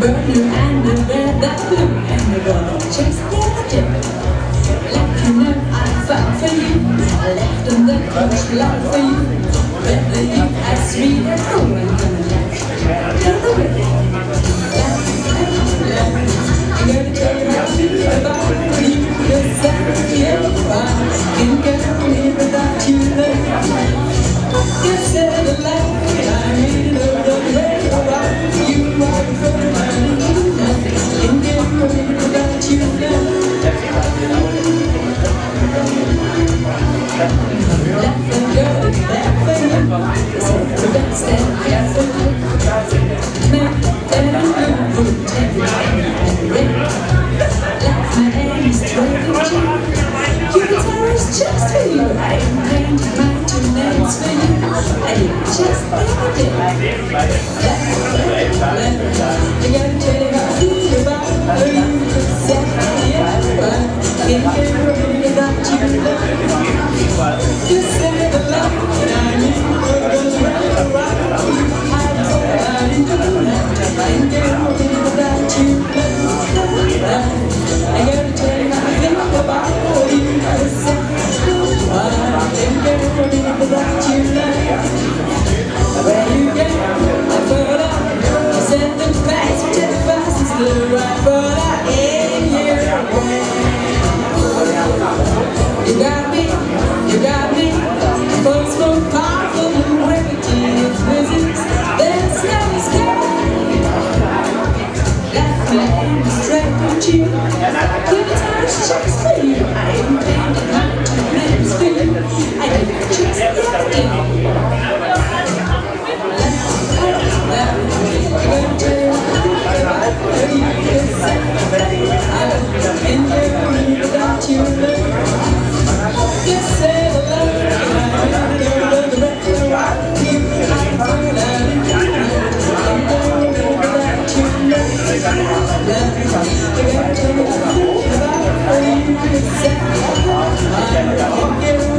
burn you and the red, that blue, and the gold. Just the other day, let you know I fought for you. I left in the coach love for you. Whether you ask me or no, I'm gonna let you the way. I'm gonna tell you how I feel about you. Cause I can't get away without you, love. You said a lie, I made it over the way about you. Are the first man who can't get away without you, love. Left the girl is there for you. So the best that I got for you. Make that I'm good for everything. Left my hand is driving you. Your guitar is just for you. I am painting my two names for you. I did just every day. I gotta tell you how I feel about you. Exactly, can't get away without you, love. You said the love that I need was right. I don't know that I can't get away without you, love. I gotta tell you how I feel about you. Exactly, can't get away without you, love. Where you go, I thought I said the facts were just fast and still right, but I ain't here. You got me, folks more powerful than gravity. It's business, there's no escape. Left my hand is straight with you. Your guitar's just for you. I ain't painted my two names for you. I did just the other day. I'm gonna tell you how you can't get away without you, love. You say the love that I really love the rest of you. I can't get away without you, love. I gotta tell you how I feel about you. I can't get